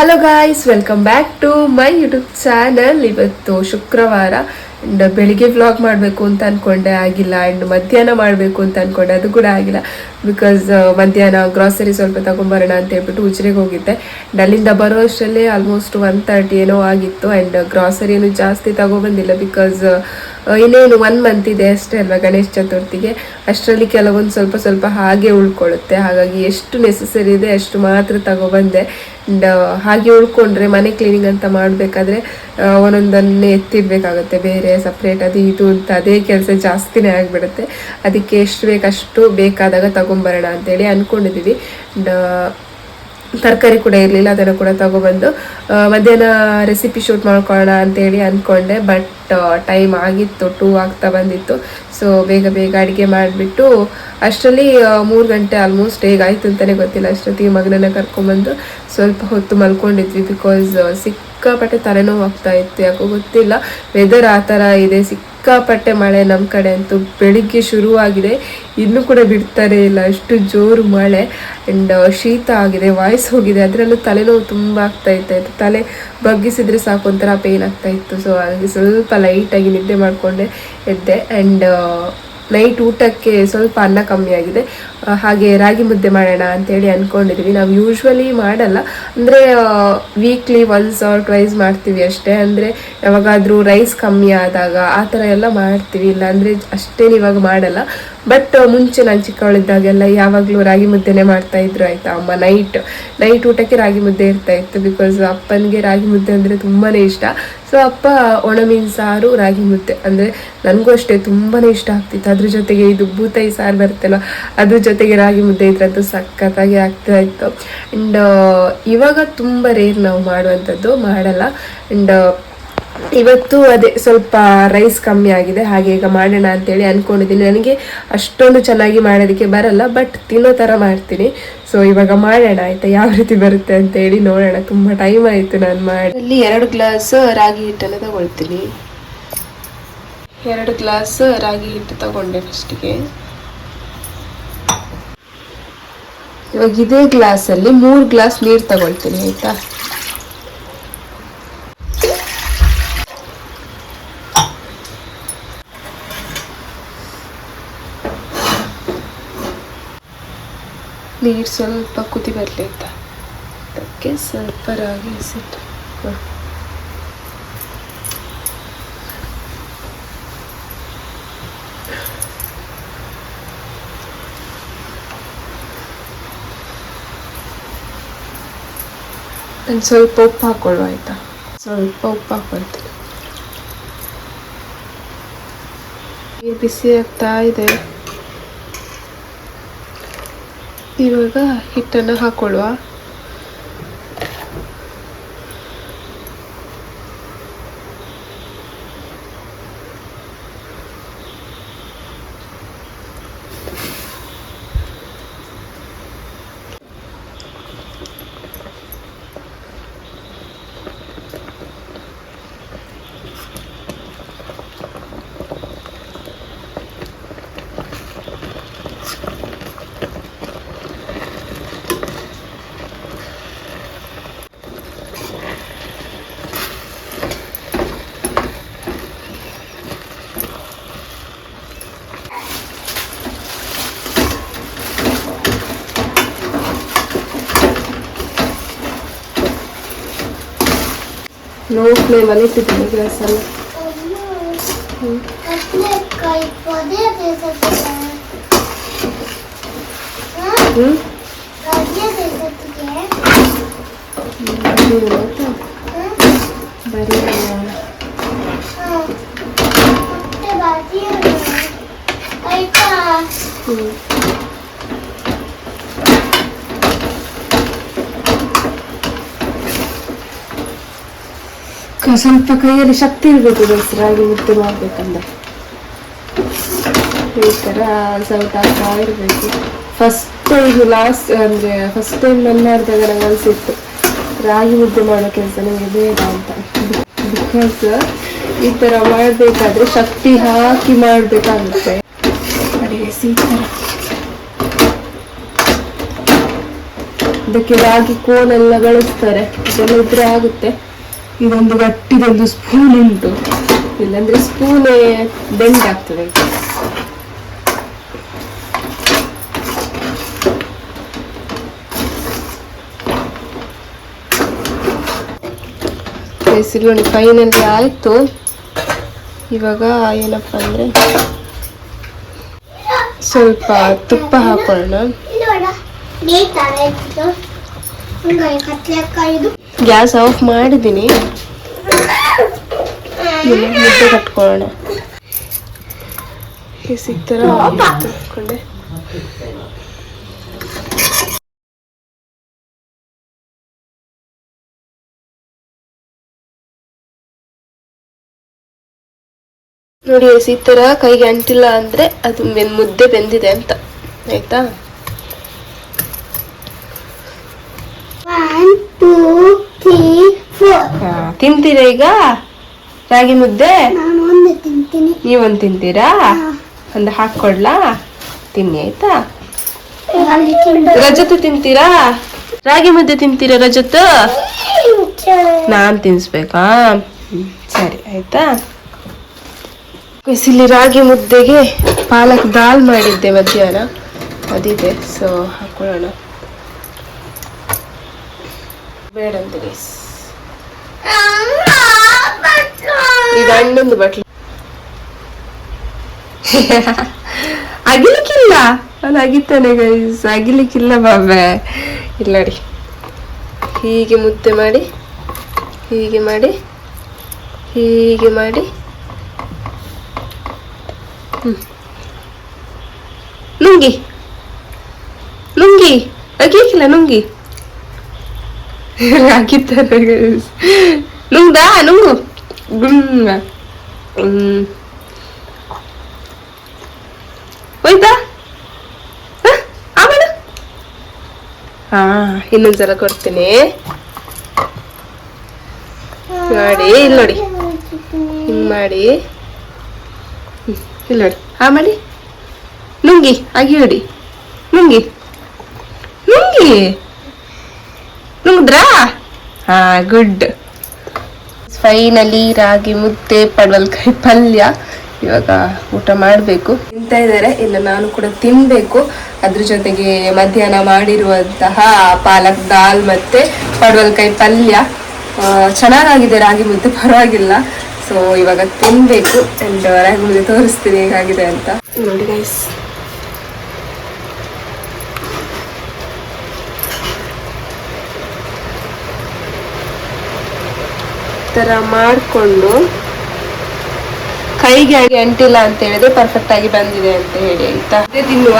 Hello guys, welcome back to my YouTube channel. ಇವತ್ತು ಶುಕ್ರವಾರ and ಬೆಳಿಗ್ಗೆ ವ್ಲಾಗ್ ಮಾಡಬೇಕು ಅಂತ ಅಂದ್ಕೊಂಡೆ, ಆಗಿಲ್ಲ. ಆ್ಯಂಡ್ ಮಧ್ಯಾಹ್ನ ಮಾಡಬೇಕು ಅಂತ ಅಂದ್ಕೊಂಡೆ, ಅದು ಕೂಡ ಆಗಿಲ್ಲ. ಬಿಕಾಸ್ ಮಧ್ಯಾಹ್ನ ಗ್ರಾಸರಿ ಸ್ವಲ್ಪ ತಗೊಂಬರೋಣ ಅಂತ ಹೇಳ್ಬಿಟ್ಟು ಉಜ್ರೆಗೆ ಹೋಗಿದ್ದೆ. ಅಲ್ಲಿಂದ ಬರೋ ಅಷ್ಟರಲ್ಲೇ ಆಲ್ಮೋಸ್ಟ್ 1:30 ಏನೋ ಆಗಿತ್ತು. ಆ್ಯಂಡ್ ಗ್ರಾಸರಿಯನ್ನು ಜಾಸ್ತಿ ತಗೊಬಂದಿಲ್ಲ ಬಿಕಾಸ್ ಇನ್ನೇನು 1 ಮಂತ್ ಇದೆ ಅಷ್ಟೇ ಅಲ್ವಾ ಗಣೇಶ ಚತುರ್ಥಿಗೆ. ಅಷ್ಟರಲ್ಲಿ ಕೆಲವೊಂದು ಸ್ವಲ್ಪ ಸ್ವಲ್ಪ ಹಾಗೆ ಉಳ್ಕೊಳ್ಳುತ್ತೆ. ಹಾಗಾಗಿ ಎಷ್ಟು ನೆಸೆಸರಿ ಇದೆ ಅಷ್ಟು ಮಾತ್ರ ತಗೊಬಂದೆ. ಆ್ಯಂಡ್ ಹಾಗೆ ಉಳ್ಕೊಂಡ್ರೆ ಮನೆ ಕ್ಲೀನಿಂಗ್ ಅಂತ ಮಾಡಬೇಕಾದ್ರೆ ಒಂದೊಂದನ್ನೇ ಎತ್ತಿಡ್ಬೇಕಾಗುತ್ತೆ, ಬೇರೆ ಸಪ್ರೇಟ್ ಅದು ಇದು ಅಂತ ಅದೇ ಕೆಲಸ ಜಾಸ್ತಿನೇ ಆಗಿಬಿಡುತ್ತೆ. ಅದಕ್ಕೆ ಎಷ್ಟು ಬೇಕಷ್ಟು ಬೇಕಾದಾಗ ತಗೊಂಬರೋಣ ಅಂತೇಳಿ ಅಂದ್ಕೊಂಡಿದ್ದೀವಿ. ಆ್ಯಂಡ್ ತರಕಾರಿ ಕೂಡ ಇರಲಿಲ್ಲ, ಅದನ್ನು ಕೂಡ ತಗೊಬಂದು ಮಧ್ಯಾಹ್ನ ರೆಸಿಪಿ ಶೂಟ್ ಮಾಡ್ಕೊಳ್ಳೋಣ ಅಂತೇಳಿ ಅಂದ್ಕೊಂಡೆ. ಬಟ್ ಟೈಮ್ ಆಗಿತ್ತು, 2 ಆಗ್ತಾ ಬಂದಿತ್ತು. ಸೊ ಬೇಗ ಬೇಗ ಅಡುಗೆ ಮಾಡಿಬಿಟ್ಟು ಅಷ್ಟರಲ್ಲಿ 3 ಗಂಟೆ ಆಲ್ಮೋಸ್ಟ್ ಹೇಗಾಯಿತು ಅಂತಲೇ ಗೊತ್ತಿಲ್ಲ. ಅಷ್ಟೊತ್ತಿಗೆ ಮಗನನ್ನು ಕರ್ಕೊಂಬಂದು ಸ್ವಲ್ಪ ಹೊತ್ತು ಮಲ್ಕೊಂಡಿದ್ವಿ. ಬಿಕಾಸ್ ಸಿಕ್ಕಾಪಟ್ಟೆ ತಲೆನೋವು ಆಗ್ತಾ ಇತ್ತು, ಯಾಕೋ ಗೊತ್ತಿಲ್ಲ. ವೆದರ್ ಆ ಥರ ಇದೆ, ಸಿಕ್ಕಾಪಟ್ಟೆ ಮಳೆ ನಮ್ಮ ಕಡೆ ಅಂತೂ ಬೆಳಿಗ್ಗೆ ಶುರುವಾಗಿದೆ, ಇನ್ನೂ ಕೂಡ ಬಿಡ್ತಾರೆ ಇಲ್ಲ, ಅಷ್ಟು ಜೋರು ಮಳೆ. ಆ್ಯಂಡ್ ಶೀತ ಆಗಿದೆ, ವಾಯ್ಸ್ ಹೋಗಿದೆ, ಅದರಲ್ಲೂ ತಲೆನೋವು ತುಂಬ ಆಗ್ತಾ ಇತ್ತು. ತಲೆ ಬಗ್ಗಿಸಿದ್ರೆ ಸಾಕು ಒಂಥರ ಪೇಯ್ನ್ ಆಗ್ತಾ ಇತ್ತು. ಸೊ ಹಾಗಾಗಿ ಸ್ವಲ್ಪ ಲೈಟಾಗಿ ನಿದ್ದೆ ಮಾಡಿಕೊಂಡೆ ಎದ್ದೆ. ಆ್ಯಂಡ್ ನೈಟ್ ಊಟಕ್ಕೆ ಸ್ವಲ್ಪ ಅನ್ನ ಕಮ್ಮಿ ಆಗಿದೆ, ಹಾಗೆ ರಾಗಿ ಮುದ್ದೆ ಮಾಡೋಣ ಅಂತೇಳಿ ಅಂದ್ಕೊಂಡಿದ್ದೀವಿ. ನಾವು ಯೂಶ್ವಲಿ ಮಾಡಲ್ಲ, ಅಂದರೆ ವೀಕ್ಲಿ 1 or 2 ಮಾಡ್ತೀವಿ ಅಷ್ಟೇ. ಅಂದರೆ ಯಾವಾಗಾದರೂ ರೈಸ್ ಕಮ್ಮಿ ಆದಾಗ ಆ ಥರ ಎಲ್ಲ ಮಾಡ್ತೀವಿ, ಇಲ್ಲಾಂದರೆ ಅಷ್ಟೇನು ಇವಾಗ ಮಾಡಲ್ಲ. ಬಟ್ ಮುಂಚೆ ನಾನು ಚಿಕ್ಕವಳಿದ್ದಾಗೆಲ್ಲ ಯಾವಾಗಲೂ ರಾಗಿ ಮುದ್ದೆನೇ ಮಾಡ್ತಾಯಿದ್ರು ಆಯಿತಾ. ಅಮ್ಮ ನೈಟ್ ಊಟಕ್ಕೆ ರಾಗಿ ಮುದ್ದೆ ಇರ್ತಾಯಿತ್ತು. ಬಿಕಾಸ್ ಅಪ್ಪನಿಗೆ ರಾಗಿ ಮುದ್ದೆ ಅಂದರೆ ತುಂಬಾ ಇಷ್ಟ. ಸೊ ಅಪ್ಪ ಒಣಮೀನು ಸಾರು ರಾಗಿ ಮುದ್ದೆ ಅಂದರೆ ನನಗೂ ಅಷ್ಟೇ ತುಂಬಾ ಇಷ್ಟ ಆಗ್ತಿತ್ತು. ಅದ್ರ ಜೊತೆಗೆ ಇದು ಬೂತಾಯಿ ಸಾರು ಬರುತ್ತಲ್ಲ, ಅದ್ರ ಜೊತೆಗೆ ರಾಗಿ ಮುದ್ದೆ ಇದ್ರದ್ದು ಸಖತ್ತಾಗಿ ಆಗ್ತಾ ಇತ್ತು. ಆ್ಯಂಡ್ ಇವಾಗ ತುಂಬ ರೇರ್ ನಾವು ಮಾಡುವಂಥದ್ದು, ಮಾಡಲ್ಲ. ಆ್ಯಂಡ್ ಇವತ್ತು ಅದೇ ಸ್ವಲ್ಪ ರೈಸ್ ಕಮ್ಮಿ ಆಗಿದೆ, ಹಾಗೆ ಈಗ ಮಾಡೋಣ ಅಂತೇಳಿ ಅಂದ್ಕೊಂಡಿದ್ದೀನಿ. ನನಗೆ ಅಷ್ಟೊಂದು ಚೆನ್ನಾಗಿ ಮಾಡೋದಕ್ಕೆ ಬರಲ್ಲ, ಬಟ್ ತಿನ್ನೋ ಥರ ಮಾಡ್ತೀನಿ. ಸೊ ಇವಾಗ ಮಾಡೋಣ ಆಯಿತಾ, ಯಾವ ರೀತಿ ಬರುತ್ತೆ ಅಂತೇಳಿ ನೋಡೋಣ. ತುಂಬ ಟೈಮ್ ಆಯಿತು ನಾನು ಮಾಡಿ. ಅಲ್ಲಿ 2 ಗ್ಲಾಸ್ ರಾಗಿ ಹಿಟ್ಟನ್ನು ತಗೊಳ್ತೀನಿ. 2 ಗ್ಲಾಸ್ ರಾಗಿ ಹಿಟ್ಟು ತಗೊಂಡೆ ಫಸ್ಟಿಗೆ. ಇವಾಗ ಇದೇ ಗ್ಲಾಸಲ್ಲಿ 3 ಗ್ಲಾಸ್ ನೀರು ತಗೊಳ್ತೀನಿ ಆಯಿತಾ. ನೀರು ಸ್ವಲ್ಪ ಕುದಿ ಬರಲಿ ಆಯಿತಾ. ಅದಕ್ಕೆ ಸ್ವಲ್ಪ ರಾಗಿ ಹಸಿಟ್ಟು ನಾನು ಸ್ವಲ್ಪ ಉಪ್ಪು ಹಾಕೊಳ್ಳುವ ಆಯಿತಾ. ಸ್ವಲ್ಪ ಉಪ್ಪು ಹಾಕೊಳ್ತೀನಿ. ನೀರು ಬಿಸಿ ಆಗ್ತಾ ಇದೆ, ಇವಾಗ ಹಿಟ್ಟನ್ನು ಹಾಕೊಳ್ಳುವ. ಲೋ ಫ್ಲೇಮಲ್ಲಿ ಇಟ್ಟಿದ್ದೀನಿ ಗ್ಯಾಸಲ್ಲಿ. ಸ್ವಲ್ಪ ಕೈಯಲ್ಲಿ ಶಕ್ತಿ ಇರಬೇಕು ರಾಗಿ ಮುದ್ದೆ ಮಾಡ್ಬೇಕಂದ್ರೆ, ಈ ಥರ ಸೌಟ್ ಆಗ್ತಾ ಇರಬೇಕು. ಇದು ಲಾಸ್ಟ್ ಅಂದರೆ ಫಸ್ಟ್ ಟೈಮ್ ನನ್ನ ಮಾಡಿದಾಗ ನಂಗೆ ಅನಿಸಿತ್ತು ರಾಗಿ ಮುದ್ದೆ ಮಾಡೋ ಕೆಲಸ ನನಗೆ ಬೇಡ ಅಂತ. ಬಿಕಾಸ್ ಈ ಥರ ಮಾಡಬೇಕಾದ್ರೆ ಶಕ್ತಿ ಹಾಕಿ ಮಾಡಬೇಕಾಗುತ್ತೆ. ಅಡಿಗೆ ಈ ಥರ ಇದಕ್ಕೆ ರಾಗಿ ಕೋನೆಲ್ಲ ಬಳಸ್ತಾರೆ, ಅದೆಲ್ಲ ಇದ್ರೆ ಆಗುತ್ತೆ. ಇದೊಂದು ಗಟ್ಟಿದೊಂದು ಸ್ಪೂನ್ ಉಂಟು, ಇಲ್ಲಾಂದ್ರೆ ಸ್ಪೂನೇ ಬೆಂಡ್ ಆಗ್ತದೆ. ನೋಡಿ ಫೈನಲಿ ಆಯ್ತು. ಇವಾಗ ಏನಪ್ಪ ಅಂದ್ರೆ ಸ್ವಲ್ಪ ತುಪ್ಪ ಹಾಕೋಣ. ಗ್ಯಾಸ್ ಆಫ್ ಮಾಡಿದ್ದೀನಿ, ಮುದ್ದೆ ಕಟ್ಕೊಳ್ಳೋಣ. ಸಿಗ್ತಾರ ಹಾಕೊಂಡೆ. ನೋಡಿ ಈ ತರ ಕೈಗೆ ಅಂಟಿಲ್ಲ ಅಂದ್ರೆ ಅದು ಮುದ್ದೆ ಬೆಂದಿದೆ ಅಂತ, ಆಯ್ತಾ? 1 2 3 4 ತಿಂತೀರಾ ಈಗ ರಾಗಿ ಮುದ್ದೆ? ನೀವೊಂದು ತಿಂತೀರಾ? ಒಂದು ಹಾಕೊಡ್ಲಾ? ತಿನ್ನಿ ಆಯ್ತಾ? ರಜತ್ ತಿಂತೀರಾ? ರಾಗಿ ಮುದ್ದೆ ತಿಂತೀರಾ ರಜತ್? ನಾನ್ ತಿನ್ಸ್ಬೇಕಾ? ಸರಿ ಆಯ್ತಾ. ಇಲ್ಲಿ ರಾಗಿ ಮುದ್ದೆಗೆ ಪಾಲಕ್ ದಾಲ್ ಮಾಡಿದ್ದೆ ಮಧ್ಯಾಹ್ನ, ಅದಿದೆ, ಸೊ ಹಾಕೊಳ್ಳೋಣ. ಬೇಡಂತ ಇದು ಹಣ್ಣೊಂದು ಬಟ್ಲು ಅಗಿಲಿಕ್ಕಿಲ್ಲ, ಅದು ಅಗಿತಾನೆ ಗೈಸ್, ಅಗಿಲಿಕ್ಕಿಲ್ಲ ಬಾಬೆ. ಇಲ್ಲ ನೋಡಿ, ಹೀಗೆ ಮುದ್ದೆ ಮಾಡಿ, ಹೀಗೆ ಮಾಡಿ, ಹೀಗೆ ಮಾಡಿ, ನುಂಗಿ ನುಂಗಿ ಅಗಿಲಿಕ್ಕಿಲ್ಲ, ನುಂಗಿ ಆಗಿದ್ದಾರೆ ನುಂಗ್ದಾ? ನುಂಗು. ಹೋಯ್ತಾ? ಆಮೇಲೆ ಇನ್ನೊಂದ್ಸಲ ಕೊಡ್ತೀನಿ ಮಾಡಿ. ಇಲ್ಲಿ ನೋಡಿ, ಹಿಂಗ್ ಮಾಡಿ, ಇಲ್ಲಿ ನೋಡಿ, ಮಾಡಿ ನುಂಗಿ ಅಗಿ ಹೊಡಿ, ನುಂಗಿ ನುಂಗಿ ನುಂಗಿದ್ರಾ? ಗುಡ್. ಫೈನಲಿ ರಾಗಿ ಮುದ್ದೆ ಪಡವಲಕಾಯಿ ಪಲ್ಯ. ಇವಾಗ ಊಟ ಮಾಡಬೇಕು. ತಿಂತಾ ಇದ್ದಾರೆ, ಇನ್ನು ನಾನು ಕೂಡ ತಿನ್ಬೇಕು. ಅದ್ರ ಜೊತೆಗೆ ಮಧ್ಯಾಹ್ನ ಮಾಡಿರುವಂತಹ ಪಾಲಕ್ ದಾಲ್ ಮತ್ತೆ ಪಡವಲಕಾಯಿ ಪಲ್ಯ ಚೆನ್ನಾಗಿದೆ. ರಾಗಿ ಮುದ್ದೆ ಪರವಾಗಿಲ್ಲ. ಸೊ ಇವಾಗ ತಿನ್ಬೇಕು. ಅಂಡ್ ರಾಗಿ ಮುದ್ದೆ ತೋರಿಸ್ತೀನಿ ಹೇಗಾಗಿದೆ ಅಂತ. ನೋಡಿ ಗೈಸ್, ತರ ಮಾಡಿಕೊಂಡು ಕೈಗೆ ಅಂಟಿಲ್ಲ ಅಂತ ಹೇಳಿದ್ರೆ ಪರ್ಫೆಕ್ಟ್ ಆಗಿ ಬಂದಿದೆ ಅಂತ ಹೇಳಿ, ಆಯ್ತಾ? ಅದೇ ತಿನ್ನುವ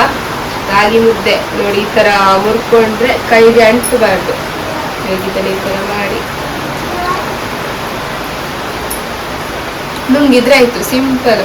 ರಾಗಿ ಮುದ್ದೆ ನೋಡಿ, ಈ ತರ ಮುರ್ಕೊಂಡ್ರೆ ಕೈಗೆ ಅಂಟಬಾರ್ದು. ಹೇಗಿದ್ದಾನೆ ಈ ತರ ಮಾಡಿ ನುಂಗಿದ್ರೆ ಆಯ್ತು, ಸಿಂಪಲ್.